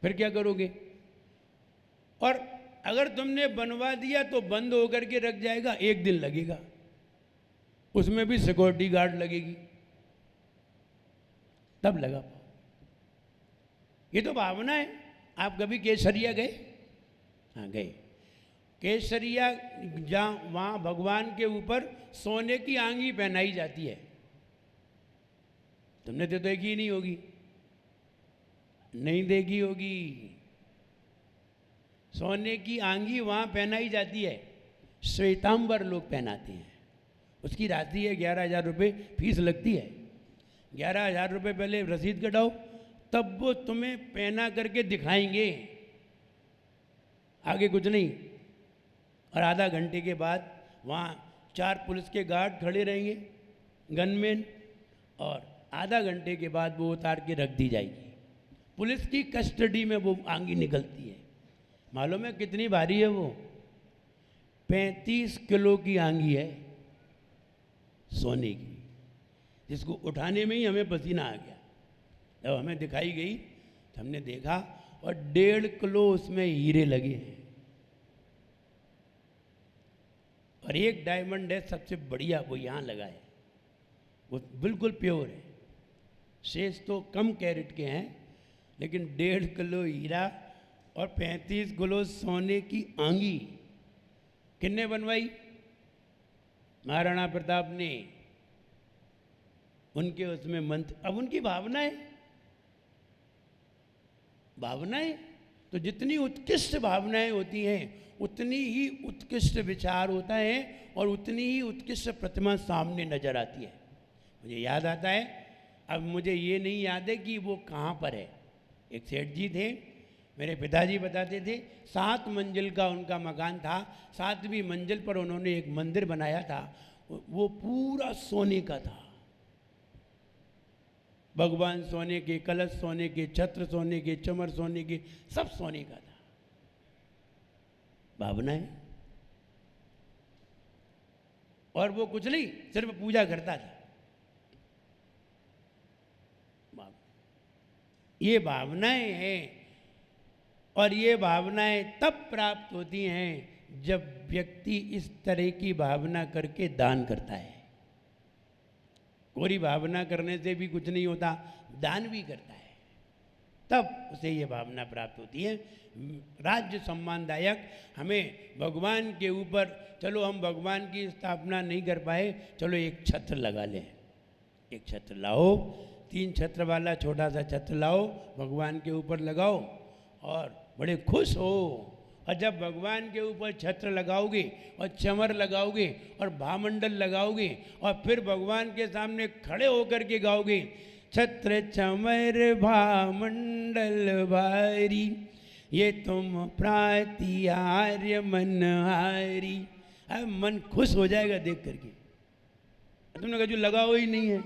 फिर क्या करोगे? और अगर तुमने बनवा दिया तो बंद होकर के रख जाएगा, 1 दिन लगेगा, उसमें भी सिक्योरिटी गार्ड लगेगी, तब लगा पाओ। ये तो भावना है। आप कभी केसरिया गए? हाँ गए। केसरिया जहाँ वहाँ भगवान के ऊपर सोने की आंगी पहनाई जाती है। तुमने तो देखी नहीं होगी, नहीं देखी होगी। सोने की आंगी वहाँ पहनाई जाती है, श्वेतांबर लोग पहनाते हैं। उसकी राशि है 11,000 रुपये, फीस लगती है। 11,000 रुपये पहले रसीद कटाओ, तब वो तुम्हें पहना करके दिखाएंगे, आगे कुछ नहीं। और आधा घंटे के बाद वहाँ 4 पुलिस के गार्ड खड़े रहेंगे, गनमैन, और आधा घंटे के बाद वो उतार के रख दी जाएगी। पुलिस की कस्टडी में वो आंगी निकलती है। मालूम है कितनी भारी है वो? 35 किलो की आंगी है सोने की, जिसको उठाने में ही हमें पसीना आ गया। जब हमें दिखाई गई तो हमने देखा, और 1.5 किलो उसमें हीरे लगे हैं। और एक डायमंड है सबसे बढ़िया, वो यहाँ लगा है, वो बिल्कुल प्योर है। शेष तो कम कैरेट के हैं, लेकिन 1.5 किलो हीरा और 35 किलो सोने की आंगी किसने बनवाई? महाराणा प्रताप ने। उनके उसमें मंत्र, अब उनकी भावनाएं, तो जितनी उत्कृष्ट भावनाएं होती हैं उतनी ही उत्कृष्ट विचार होता है, और उतनी ही उत्कृष्ट प्रतिमा सामने नजर आती है। मुझे याद आता है, अब मुझे ये नहीं याद है कि वो कहाँ पर है। एक सेठ जी थे, मेरे पिताजी बताते थे, 7 मंजिल का उनका मकान था। 7वीं मंजिल पर उन्होंने एक मंदिर बनाया था, वो पूरा सोने का था। भगवान सोने के, कलश सोने के, छत्र सोने के, चमर सोने के, सब सोने का था। भावना है। और वो कुछ नहीं, सिर्फ पूजा करता था। ये भावनाएं हैं, और ये भावनाएं तब प्राप्त होती हैं जब व्यक्ति इस तरह की भावना करके दान करता है। कोई भावना करने से भी कुछ नहीं होता, दान भी करता है, तब उसे ये भावना प्राप्त होती है। राज्य सम्मानदायक। हमें भगवान के ऊपर, चलो हम भगवान की स्थापना नहीं कर पाए, चलो एक छत्र लगा लें। एक छत्र लाओ, 3 छत्र वाला छोटा सा छत्र लाओ, भगवान के ऊपर लगाओ, और बड़े खुश हो। और जब भगवान के ऊपर छत्र लगाओगे और चमर लगाओगे और भामंडल लगाओगे, और फिर भगवान के सामने खड़े होकर के गाओगे, छत्र चमर भामंडल भारी, ये तुम प्रातिहार्य मनहारी। अब मन खुश हो जाएगा देख करके। तुमने कहा जो लगाओ ही नहीं है,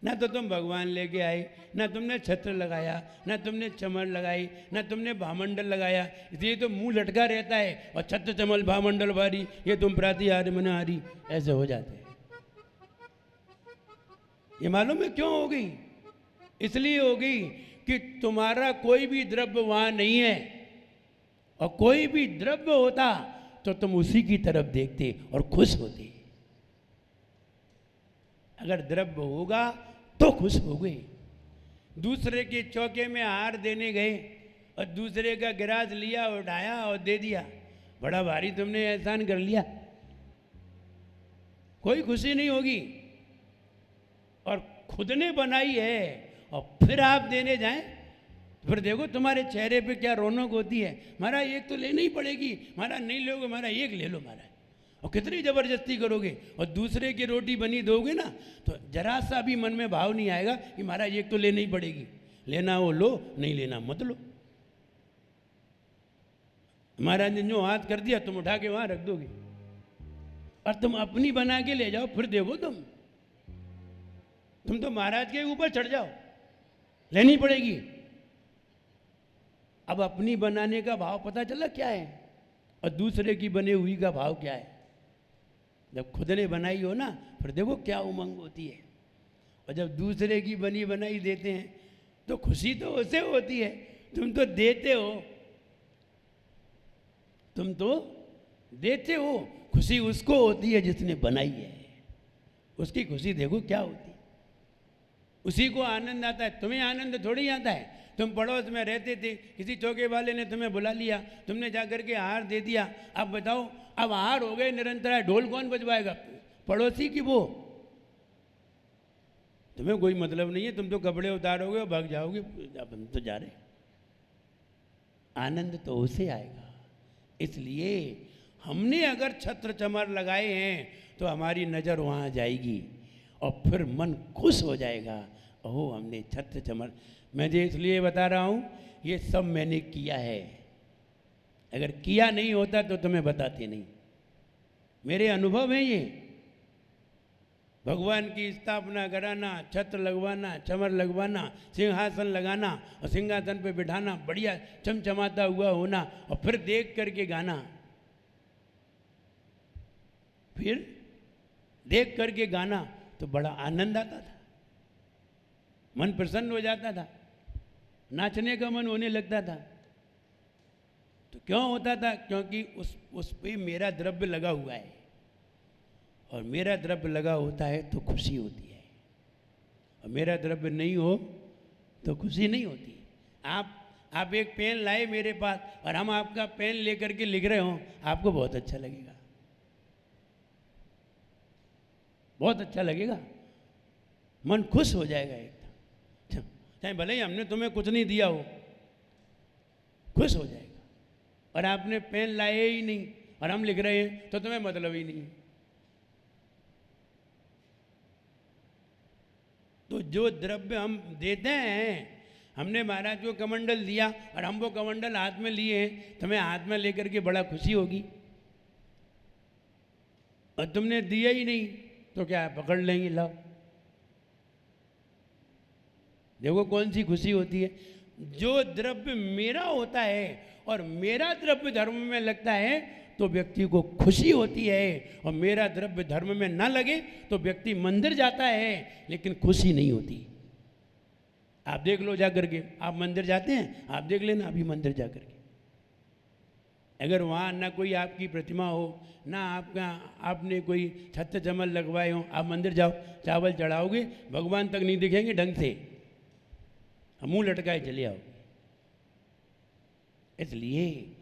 ना तो तुम भगवान लेके आए, ना तुमने छत्र लगाया, ना तुमने चमर लगाई, ना तुमने भामंडल लगाया, इसलिए तो मुंह लटका रहता है, और छत्र चमल भामंडल भारी, ये तुम प्रातिहार्य मनहारी, ऐसे हो जाते हैं। ये मालूम है क्यों हो गई? इसलिए हो गई कि तुम्हारा कोई भी द्रव्य वहां नहीं है, और कोई भी द्रव्य होता तो तुम उसी की तरफ देखते और खुश होते। अगर द्रव्य होगा तो खुश हो गए। दूसरे के चौके में हार देने गए, और दूसरे का गिलास लिया, उठाया और दे दिया, बड़ा भारी तुमने एहसान कर लिया, कोई खुशी नहीं होगी। और खुद ने बनाई है और फिर आप देने जाएं, फिर देखो तुम्हारे चेहरे पे क्या रौनक होती है। महाराज एक तो लेनी ही पड़ेगी, महाराज नहीं लोगे, महाराज एक ले लो महाराज, और कितनी ज़बरदस्ती करोगे। और दूसरे की रोटी बनी दोगे ना, तो जरा सा भी मन में भाव नहीं आएगा कि महाराज एक तो लेनी ही पड़ेगी, लेना हो लो, नहीं लेना मत लो। महाराज ने जो हाथ कर दिया तुम उठा के वहाँ रख दोगे, और तुम अपनी बना के ले जाओ, फिर देखो तुम तो महाराज के ऊपर चढ़ जाओ, लेनी पड़ेगी। अब अपनी बनाने का भाव पता चला क्या है, और दूसरे की बने हुई का भाव क्या है। जब खुद ने बनाई हो ना, फिर देखो क्या उमंग होती है। और जब दूसरे की बनी बनाई देते हैं तो खुशी तो उसे होती है, तुम तो देते हो, तुम तो देते हो। खुशी उसको होती है जिसने बनाई है, उसकी खुशी देखो क्या होती है, उसी को आनंद आता है। तुम्हें आनंद थोड़ी आता है। तुम पड़ोस में रहते थे, किसी चौके वाले ने तुम्हें बुला लिया, तुमने जा करके आहार दे दिया। अब बताओ, अब आहार हो गए निरंतर, ढोल कौन बजवाएगा? पड़ोसी की वो। तुम्हें कोई मतलब नहीं है, तुम तो कपड़े उतारोगे और भाग जाओगे, अब हम तो जा रहे। आनंद तो उसे आएगा। इसलिए हमने अगर छत्र चमर लगाए हैं तो हमारी नज़र वहाँ जाएगी और फिर मन खुश हो जाएगा। ओह, हमने छत्र चमर। मैं जो इसलिए बता रहा हूँ, ये सब मैंने किया है। अगर किया नहीं होता तो तुम्हें बताते नहीं। मेरे अनुभव है ये। भगवान की स्थापना कराना, छत्र लगवाना, चमर लगवाना, सिंहासन लगाना और सिंहासन पे बिठाना, बढ़िया चमचमाता हुआ होना और फिर देख करके गाना, फिर देख करके गाना तो बड़ा आनंद आता था, मन प्रसन्न हो जाता था, नाचने का मन होने लगता था। तो क्यों होता था? क्योंकि उस पे मेरा द्रव्य लगा हुआ है, और मेरा द्रव्य लगा होता है तो खुशी होती है, और मेरा द्रव्य नहीं हो तो खुशी नहीं होती। आप एक पेन लाए मेरे पास और हम आपका पेन लेकर के लिख रहे हो, आपको बहुत अच्छा लगेगा, बहुत अच्छा लगेगा, मन खुश हो जाएगा एकदम। चाहे भले ही हमने तुम्हें कुछ नहीं दिया हो, खुश हो जाएगा। और आपने पेन लाए ही नहीं और हम लिख रहे हैं तो तुम्हें मतलब ही नहीं। तो जो द्रव्य हम देते हैं, हमने महाराज को कमंडल दिया और हम वो कमंडल हाथ में लिए हैं, तुम्हें हाथ में लेकर के बड़ा खुशी होगी। और तुमने दिया ही नहीं तो क्या पकड़ लेंगे, लाओ। देखो कौन सी खुशी होती है। जो द्रव्य मेरा होता है और मेरा द्रव्य धर्म में लगता है तो व्यक्ति को खुशी होती है, और मेरा द्रव्य धर्म में ना लगे तो व्यक्ति मंदिर जाता है लेकिन खुशी नहीं होती। आप देख लो जा करके, आप मंदिर जाते हैं, आप देख लेना अभी मंदिर जा करके, अगर वहाँ ना कोई आपकी प्रतिमा हो, ना आपने कोई छत्र चमर लगवाए हो, आप मंदिर जाओ, चावल चढ़ाओगे, भगवान तक नहीं दिखेंगे ढंग से, मुंह लटकाए चले आओ। इसलिए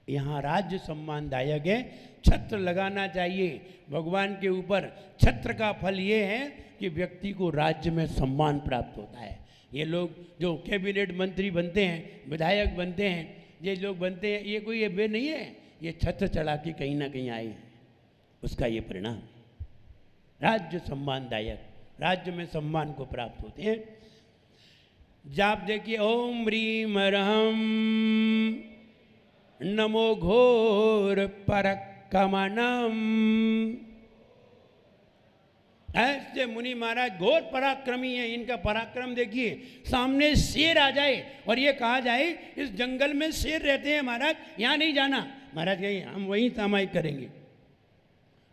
यहाँ राज्य सम्मानदायक है, छत्र लगाना चाहिए भगवान के ऊपर। छत्र का फल ये है कि व्यक्ति को राज्य में सम्मान प्राप्त होता है। ये लोग जो कैबिनेट मंत्री बनते हैं, विधायक बनते हैं, ये लोग बनते हैं, ये कोई ये वे नहीं है, ये छत्र चढ़ा के कहीं ना कहीं आए हैं, उसका ये परिणाम है। राज्य सम्मानदायक, राज्य में सम्मान को प्राप्त होते हैं। जाप देखिए, ओम ह्रीम रहम नमो घोर पराक्रमणम। ऐसे मुनि महाराज घोर पराक्रमी हैं। इनका पराक्रम देखिए, सामने शेर आ जाए और ये कहा जाए इस जंगल में शेर रहते हैं महाराज, यहाँ नहीं जाना, महाराज कहीं हम वहीं सामायिक करेंगे,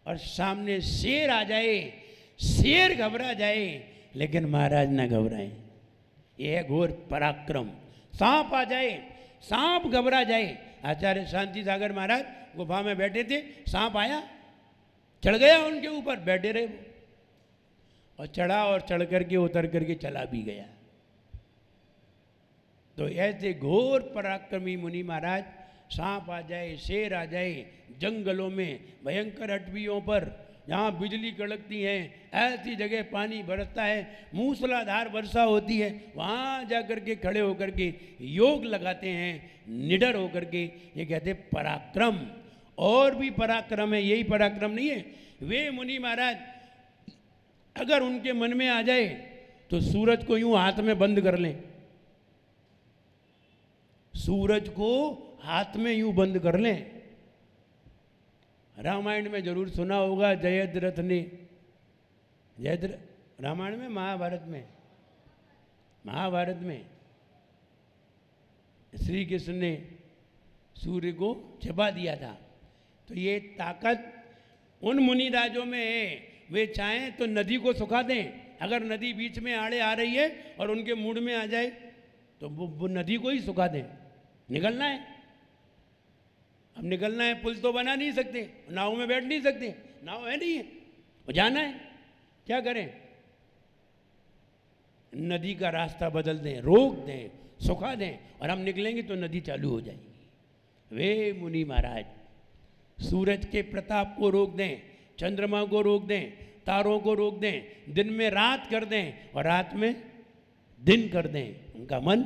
और सामने शेर आ जाए, शेर घबरा जाए लेकिन महाराज ना घबराएं। यह है घोर पराक्रम। सांप आ जाए, सांप घबरा जाए। आचार्य शांति सागर महाराज गुफा में बैठे थे, सांप आया, चढ़ गया उनके ऊपर, बैठे रहे वो, और चढ़ा और चढ़ करके उतर करके चला भी गया। तो ऐसे घोर पराक्रमी मुनि महाराज, सांप आ जाए, शेर आ जाए, जंगलों में भयंकर अटवियों पर जहाँ बिजली कड़कती है, ऐसी जगह पानी बरसता है, मूसलाधार वर्षा होती है, वहाँ जा कर के खड़े होकर के योग लगाते हैं, निडर होकर के। ये कहते पराक्रम। और भी पराक्रम है, यही पराक्रम नहीं है। वे मुनि महाराज अगर उनके मन में आ जाए तो सूरज को यूं हाथ में बंद कर लें, सूरज को हाथ में यूं बंद कर लें। रामायण में जरूर सुना होगा, जयद्रथ ने, रामायण में, महाभारत में श्री कृष्ण ने सूर्य को छिपा दिया था। तो ये ताकत उन मुनि राजों में है, वे चाहें तो नदी को सुखा दें। अगर नदी बीच में आड़े आ रही है और उनके मूड में आ जाए तो वो नदी को ही सुखा दें, निकलना है। अब निकलना है, पुल तो बना नहीं सकते, नाव में बैठ नहीं सकते, नाव है नहीं है, वो जाना है, क्या करें? नदी का रास्ता बदल दें, रोक दें, सुखा दें, और हम निकलेंगे तो नदी चालू हो जाएगी। वे मुनि महाराज सूरज के प्रताप को रोक दें, चंद्रमा को रोक दें, तारों को रोक दें, दिन में रात कर दें और रात में दिन कर दें। उनका मन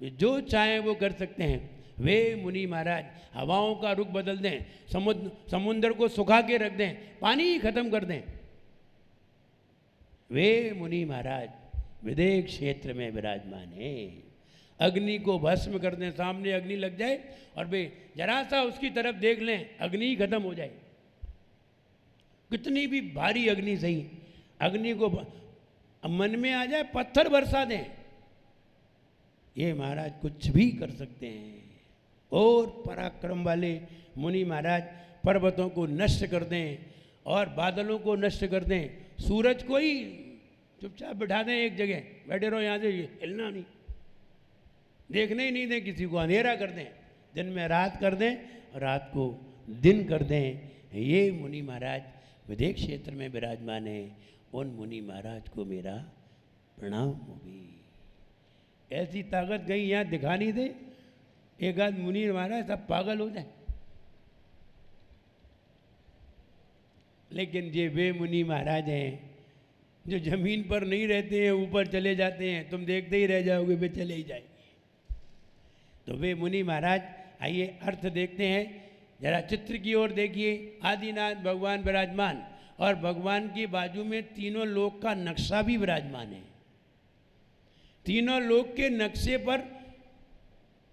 जो चाहे वो कर सकते हैं। वे मुनि महाराज हवाओं का रुख बदल दें, समुद्र को सुखा के रख दें, पानी ही खत्म कर दें। वे मुनि महाराज विदेह क्षेत्र में विराजमान हैं। अग्नि को भस्म कर दें, सामने अग्नि लग जाए और वे जरा सा उसकी तरफ देख लें, अग्नि ही खत्म हो जाए। कितनी भी भारी अग्नि सही, अग्नि को मन में आ जाए, पत्थर बरसा दें। ये महाराज कुछ भी कर सकते हैं। और पराक्रम वाले मुनि महाराज पर्वतों को नष्ट कर दें और बादलों को नष्ट कर दें, सूरज को ही चुपचाप बिठा दें एक जगह, बैठे रहो यहाँ से, हिलना नहीं, देखने ही नहीं दें किसी को, अंधेरा कर दें, दिन में रात कर दें और रात को दिन कर दें। ये मुनि महाराज विदेह क्षेत्र में विराजमान है। उन मुनि महाराज को मेरा प्रणाम होगी। ऐसी ताकत कहीं यहाँ दिखा नहीं दे, एक आध मुनि महाराज सब पागल हो जाए। लेकिन ये वे मुनि महाराज हैं जो जमीन पर नहीं रहते हैं, ऊपर चले जाते हैं, तुम देखते ही रह जाओगे, वे चले ही जाएंगे। तो वे मुनि महाराज, आइए अर्थ देखते हैं, जरा चित्र की ओर देखिए। आदिनाथ भगवान विराजमान और भगवान की बाजू में तीनों लोक का नक्शा भी विराजमान है। तीनों लोक के नक्शे पर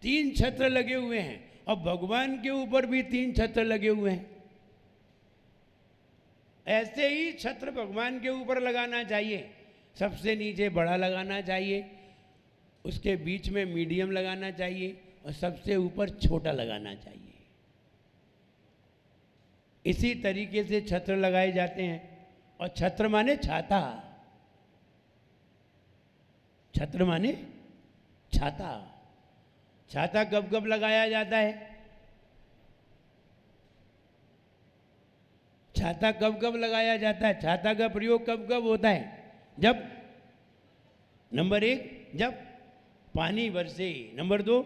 3 छत्र लगे हुए हैं और भगवान के ऊपर भी 3 छत्र लगे हुए हैं। ऐसे ही छत्र भगवान के ऊपर लगाना चाहिए। सबसे नीचे बड़ा लगाना चाहिए, उसके बीच में मीडियम लगाना चाहिए और सबसे ऊपर छोटा लगाना चाहिए। इसी तरीके से छत्र लगाए जाते हैं। और छत्र माने छाता, छत्र माने छाता। छाता कब कब लगाया जाता है? छाता कब कब लगाया जाता है? छाता का प्रयोग कब कब होता है? जब नंबर 1 जब पानी बरसे, नंबर 2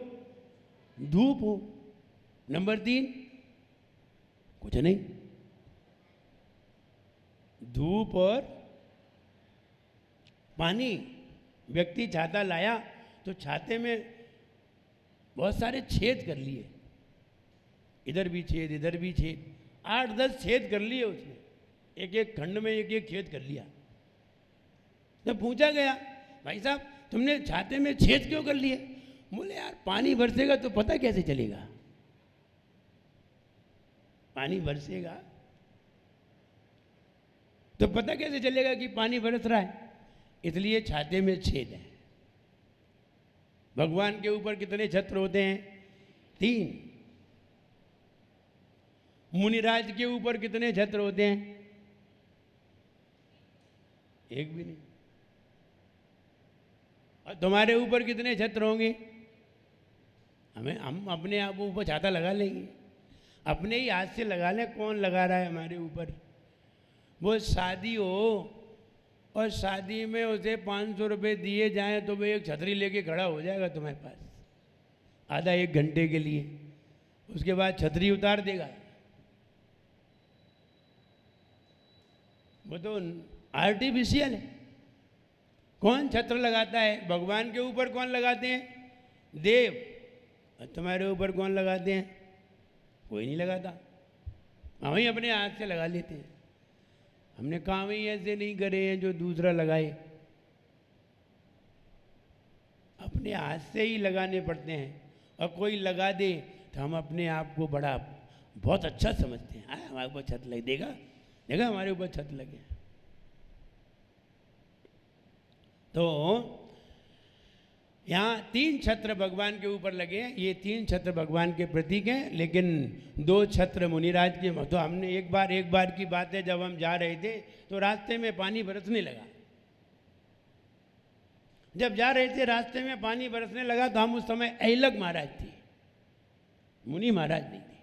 धूप हो, नंबर 3 कुछ नहीं, धूप और पानी। व्यक्ति छाता लाया तो छाते में बहुत सारे छेद कर लिए, इधर भी छेद, इधर भी छेद, 8-10 छेद कर लिए उसने, एक एक खंड में एक एक छेद कर लिया। जब पूछा गया, भाई साहब तुमने छाते में छेद क्यों कर लिए? बोले यार पानी बरसेगा तो पता कैसे चलेगा? पानी बरसेगा तो पता कैसे चलेगा कि पानी बरस रहा है? इसलिए छाते में छेद है। भगवान के ऊपर कितने छत्र होते हैं? 3। मुनिराज के ऊपर कितने छत्र होते हैं? एक भी नहीं। और तुम्हारे ऊपर कितने छत्र होंगे? हम अपने आप ऊपर छाता लगा लेंगे, अपने ही हाथ से लगा लें। कौन लगा रहा है हमारे ऊपर? वो शादी हो और शादी में उसे 500 रुपये दिए जाएं तो वो एक छतरी लेके खड़ा हो जाएगा तुम्हारे पास आधा 1 घंटे के लिए, उसके बाद छतरी उतार देगा। वो तो आर्टिफिशियल है। कौन छत्र लगाता है? भगवान के ऊपर कौन लगाते हैं? देव। और तुम्हारे ऊपर कौन लगाते हैं? कोई नहीं लगाता, हम ही अपने हाथ से लगा लेते हैं। हमने काम ही ऐसे नहीं करे हैं जो दूसरा लगाए, अपने हाथ से ही लगाने पड़ते हैं। और कोई लगा दे तो हम अपने आप को बड़ा बहुत अच्छा समझते हैं। हमारे ऊपर छत लग देगा, देखा हमारे ऊपर छत लगे। तो यहाँ 3 छत्र भगवान के ऊपर लगे हैं। ये 3 छत्र भगवान के प्रतीक हैं, लेकिन 2 छत्र मुनिराज के। तो हमने एक बार की बात है, जब हम जा रहे थे तो रास्ते में पानी बरसने लगा। जब जा रहे थे रास्ते में पानी बरसने लगा तो हम उस समय अहिलक महाराज थे, मुनि महाराज नहीं थे,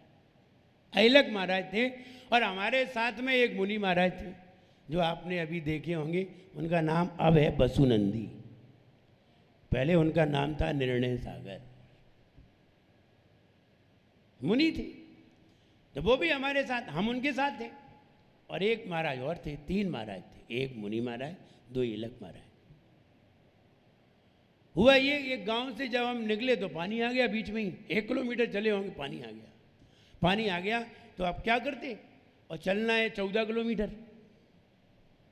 अहिलक महाराज थे। और हमारे साथ में एक मुनि महाराज थे जो आपने अभी देखे होंगे, उनका नाम अब है बसुनंदी, पहले उनका नाम था निर्णय सागर, मुनि थे। तो वो भी हमारे साथ, हम उनके साथ थे। और एक महाराज और थे, 3 महाराज थे, एक मुनि महाराज, 2 अहिलक महाराज। हुआ ये, एक गांव से जब हम निकले तो पानी आ गया बीच में ही, 1 किलोमीटर चले होंगे, पानी आ गया। पानी आ गया तो अब क्या करते, और चलना है 14 किलोमीटर।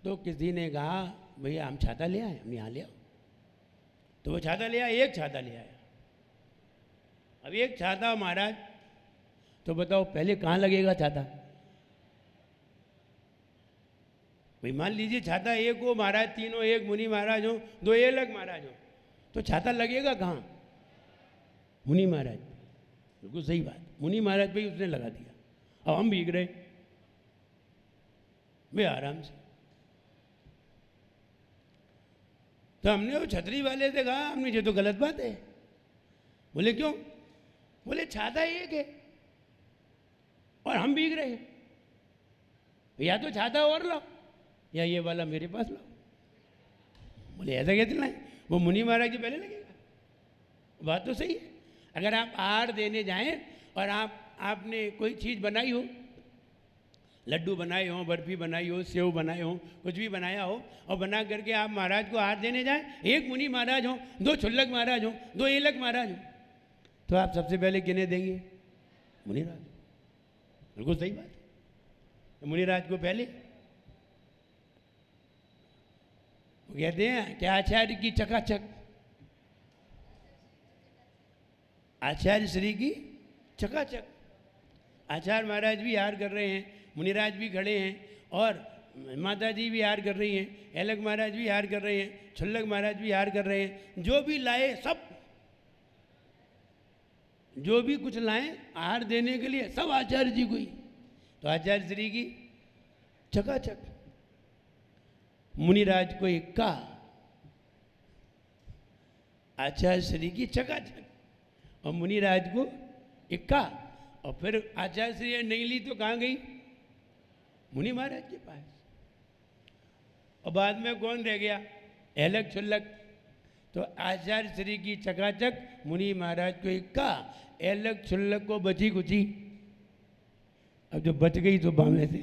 तो किसी ने कहा भैया हम छाता ले आए, हम यहाँ ले आओ। तो वो छाता ले आया, एक छाता ले आया। अब एक छाता महाराज, तो बताओ पहले कहाँ लगेगा छाता? भाई मान लीजिए छाता एक हो महाराज, 3 हो, एक मुनि महाराज हो, 2 अहिलक महाराज हो, तो छाता लगेगा कहाँ? मुनि महाराज। बिल्कुल सही बात, मुनि महाराज पे ही उसने लगा दिया। अब हम भीग रहे वे आराम से। तो हमने वो छतरी वाले से कहा, हमने ये तो गलत बात है। बोले क्यों? बोले छाता एक है और हम भीग रहे हैं, या तो छाता और लाओ या ये वाला मेरे पास लाओ। बोले ऐसा कैसे लाएं? वो मुनि महाराज के पहले लगेगा। बात तो सही है। अगर आप आहार देने जाएं और आपने कोई चीज़ बनाई हो, लड्डू बनाए हो, बर्फी बनाई हो, सेव बनाए हो, कुछ भी बनाया हो, और बना करके आप महाराज को आहार देने जाएं, एक मुनि महाराज हो, 2 क्षुल्लक महाराज हो, 2 अहिलक महाराज हो, तो आप सबसे पहले किन्हें देंगे? मुनिराज। बिल्कुल सही बात है, तो मुनिराज को पहले। वो कहते हैं कि आचार्य की चकाचक, आचार्य श्री की चकाचक। आचार्य महाराज भी हार कर रहे हैं, मुनिराज भी खड़े हैं, और माता जी भी हार कर रही हैं, अहिलक महाराज भी हार कर रहे हैं, क्षुल्लक महाराज भी हार कर रहे हैं। जो भी लाए सब, जो भी कुछ लाए आहार देने के लिए, सब आचार्य जी को ही। तो आचार्य श्री की चकाचक, मुनिराज को इक्का, आचार्य श्री की चकाचक, और मुनिराज को इक्का। और फिर आचार्य श्री नहीं ली तो कहाँ गई? मुनि महाराज के पास। और बाद में कौन रह गया? अहिलक क्षुल्लक। तो आचार्य श्री की चकाचक, मुनि महाराज को इक्का, अहिलक क्षुल्लक को बची कुची। अब जो बच गई तो बामे से